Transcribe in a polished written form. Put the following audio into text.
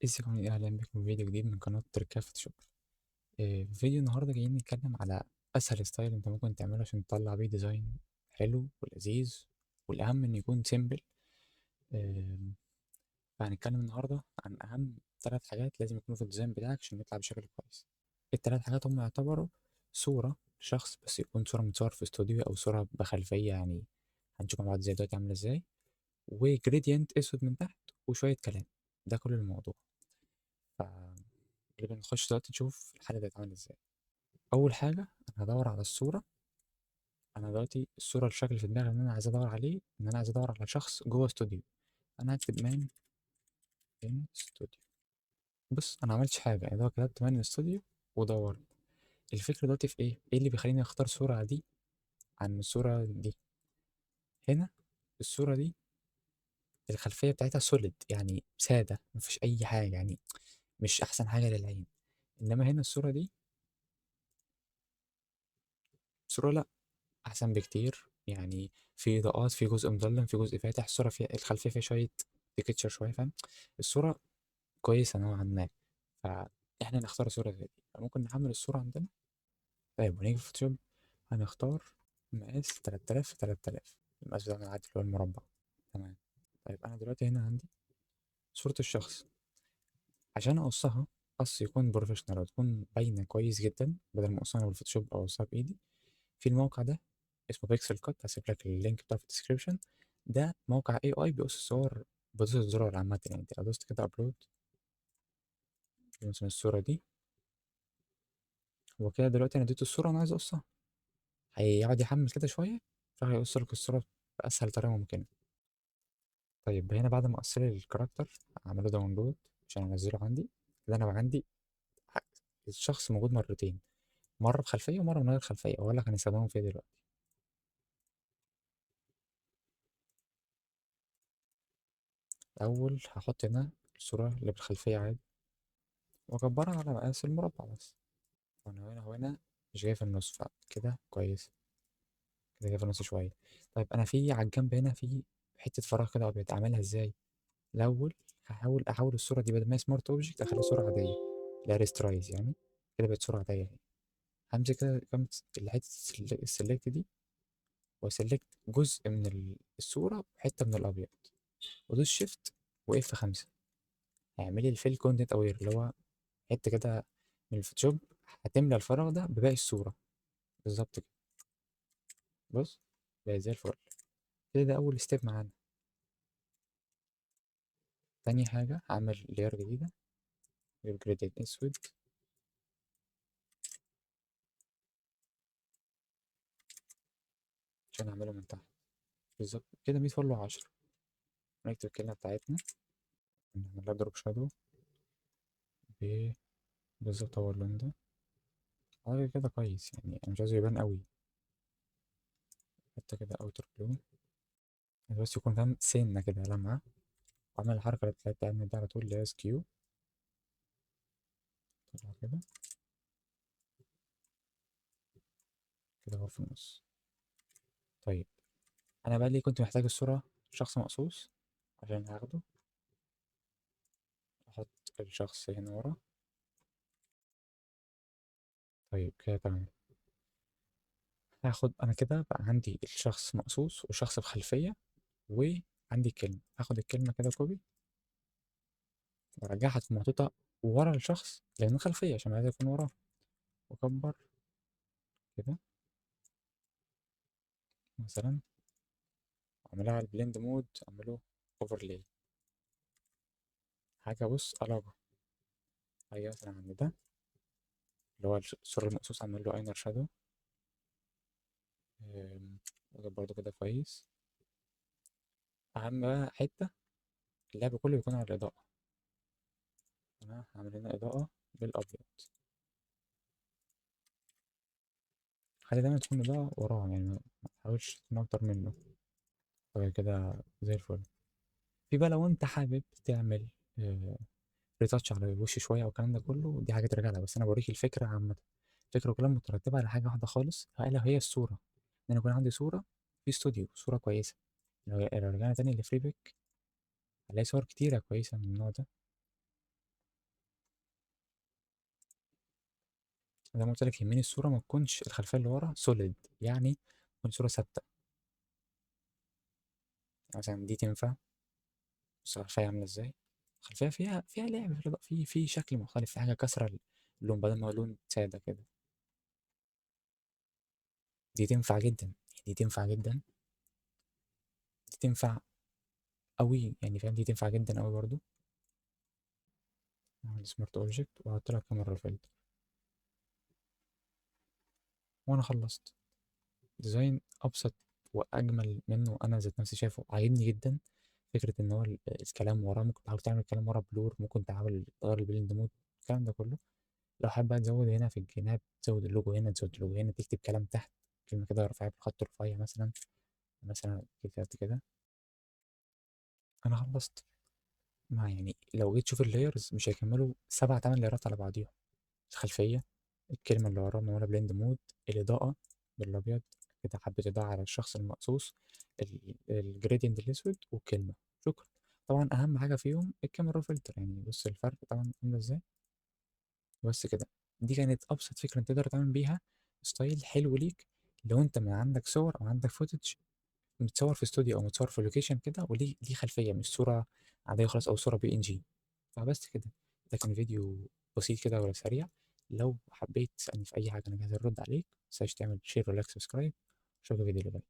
ازيكم عاملين ايه؟ اهلا بكم في فيديو جديد من قناة تركيا فوتوشوب. في فيديو النهاردة جايين نتكلم على أسهل ستايل انت ممكن تعمله عشان تطلع بيه ديزاين حلو ولذيذ، والأهم إنه يكون سيمبل. فهنتكلم النهاردة عن أهم 3 حاجات لازم يكونوا في الديزاين بتاعك عشان يطلع بشكل كويس. ال3 حاجات هم يعتبروا صورة شخص، بس يكون صورة متصور في استوديو أو صورة بخلفية، يعني هنشوف مع بعض ازاي دلوقتي عاملة ازاي، وجريدينت أسود من تحت وشوية كلام. ده كل الموضوع. اللي بنخش دلوقتي نشوف الحالة دي هتتعمل ازاي. أول حاجة أنا هدور على الصورة. أنا دلوقتي الصورة الشكل في دماغي إن أنا عايز أدور عليه، إن أنا عايز أدور على شخص جوه استوديو. أنا هكتب مان إن استوديو. بص أنا معملتش حاجة، يعني ده كتبت مان إن استوديو ودورت. الفكرة دلوقتي في إيه؟ إيه اللي بيخليني أختار صورة دي عن الصورة دي؟ هنا الصورة دي الخلفية بتاعتها سوليد، يعني سادة مفيش أي حاجة، يعني مش أحسن حاجة للعين. إنما هنا الصورة دي صورة لأ، أحسن بكتير. يعني في إضاءات، في جزء مظلم، في جزء فاتح، الصورة فيها الخلفية فيها شوية تكتشر شوية، فاهم؟ الصورة كويسة نوعا ما. فإحنا نختار صورة زي دي، فممكن نحمل الصورة عندنا. طيب ونيجي في فوتوشوب هنختار مقاس 3000 في 3000، المقاس بتاعنا العادي اللي هو المربع. تمام. طيب أنا دلوقتي هنا عندي صورة الشخص. عشان أقصها قص يكون بروفيشنال وتكون باينة كويس جدا، بدل ما أقصها أنا بالفوتوشوب أو أقصها بإيدي، في الموقع ده اسمه بيكسل كات، هسيب لك اللينك بتاعه في الديسكريبشن. ده موقع اي اي بيقص الصور بدوس الزرار عامة، يعني انت لو دوست كده ابلود مثلا الصورة دي، هو كده دلوقتي انا اديته الصورة انا عايز اقصها، هيقعد يحمل كده شوية عشان هيقص لك الصورة بأسهل طريقة ممكنة. طيب هنا بعد ما قص لي الكاركتر اعمله داونلود عشان انزله عندي. كده انا بقى عندي ح- الشخص موجود مرتين، مرة بخلفية ومرة من غير خلفية، اقول لك هنستخدمهم فين دلوقتي. الأول هحط هنا الصورة اللي بالخلفية عادي وأكبرها على مقاس المربع بس، وأنا هنا مش جاي في النص، فكده كويس. كده جاي في النص شوية. طيب أنا في على الجنب هنا في حتة فراغ كده أبيض، أعملها إزاي؟ الأول أحول الصورة دي بدل ما هي سمارت أوبجكت أخليها صورة عادية، لا ريسترايز يعني. كده بقت صورة عادية اهي. همسك كده الحتة السلكت دي، وأسلكت جزء من الصورة وحتة من الأبيض، وأدوس شيفت وإف 5. هيعملي الفيل كونتنت أوير، اللي هو حتة كده من الفوتوشوب هتملى الفراغ ده بباقي الصورة بالظبط كده. بص بقى زي الفل. كده ده أول ستيب معانا. تاني حاجة هعمل لير جديدة، غير جريدينت أسود. عشان أعمله من تحت بالظبط كده 100 فل و10. نكتب الكلمة بتاعتنا، نعمل لها دروب شادو بالظبط هو اللون ده. حاجة كده كويس، يعني أنا مش عايزه يبان قوي، حتى كده أوتر بلو بس يكون فاهم سنة كده لمعة. وأعمل الحركة اللي بتاعتنا دي على طول اللي هي سكيو، طلع كده. كده هو في النص. طيب أنا بقى ليه كنت محتاج الصورة شخص مقصوص؟ عشان هاخده أحط الشخص هنا ورا. طيب كده تمام. هاخد أنا كده بقى عندي الشخص مقصوص وشخص بخلفية وعندي كلمة، هاخد الكلمة كده كوبي وأرجعها تكون محطوطة ورا الشخص لأنه خلفية عشان عايز يكون وراه، وأكبر كده مثلا، أعملها على البلند مود، أعمله أوفرلاي. حاجة بص ألعبه. حاجة مثلا عند ده اللي هو الصورة المقصوص أعمل له أينر شادو. برضه كده كويس. أهم بقى حتة، اللعب كله بيكون على الإضاءة. أنا هعمل هنا إضاءة بالأبيض، خلي دايما تكون إضاءة وراه، يعني ما تحاولش تكون أكتر منه. طيب كده زي الفل. في بقى لو أنت حابب تعمل ريتاتش على الوش شوية أو الكلام ده كله، دي حاجة ترجع لها، بس أنا بوريك الفكرة عامة. الفكرة كلها مترتبة على حاجة واحدة خالص، ألا هي الصورة. إن أنا يكون عندي صورة في استوديو، صورة كويسة. لو رجعنا تاني لفري بيك هنلاقي صور كتيرة كويسة من النوع ده. زي ما قلت لك يهمني الصورة ما تكونش الخلفية اللي ورا سوليد، يعني تكون صورة ثابتة. مثلا دي تنفع. بص الخلفية عاملة ازاي. الخلفية فيها لعب في الإضاءة، في شكل مختلف، في حاجة كسرة اللون بدل ما هو لون سادة كده. دي تنفع جدا. دي تنفع جدا. دي تنفع أوي يعني، فاهم، دي تنفع جدا أوي برضو. أعمل سمارت أوبجكت وأحط لها كاميرا فلتر وأنا خلصت. ديزاين أبسط وأجمل منه أنا ذات نفسي شايفه عاجبني جدا. فكرة إن هو الكلام وراه ممكن تحاول تعمل الكلام ورا بلور، ممكن تحاول تغير البلند مود، الكلام ده كله. لو حابب بقى تزود هنا في الجناب، تزود اللوجو هنا، تزود اللوجو هنا، تكتب كلام تحت، كلمة كده رفيعة بالخط رفيع مثلا، مثلا كتبت كده. أنا خلصت. ما يعني لو جيت تشوف اللايرز مش هيكملوا 7 8 لايرات على بعضيهم. الخلفية، الكلمة اللي وراها معمولة بلند مود، الإضاءة بالأبيض كده، حبة إضاءة على الشخص المقصوص، الجريدينت الأسود والكلمة. شكرا. طبعا أهم حاجة فيهم الكاميرا فلتر، يعني بص الفرق طبعا عامل إزاي. بس كده. دي كانت أبسط فكرة أنت تقدر تعمل بيها ستايل حلو ليك. لو أنت ما عندك صور أو عندك فوتج متصور في استوديو أو متصور في لوكيشن كده، وليه ليه خلفية مش صورة عادية خلاص، أو صورة PNG. فبس كده. ده كان فيديو بسيط كده ولا سريع. لو حبيت تسألني في أي حاجة أنا جاهز أرد عليك. متنساش تعمل شير ولايك سبسكرايب. أشوفك في فيديو اللي جاي.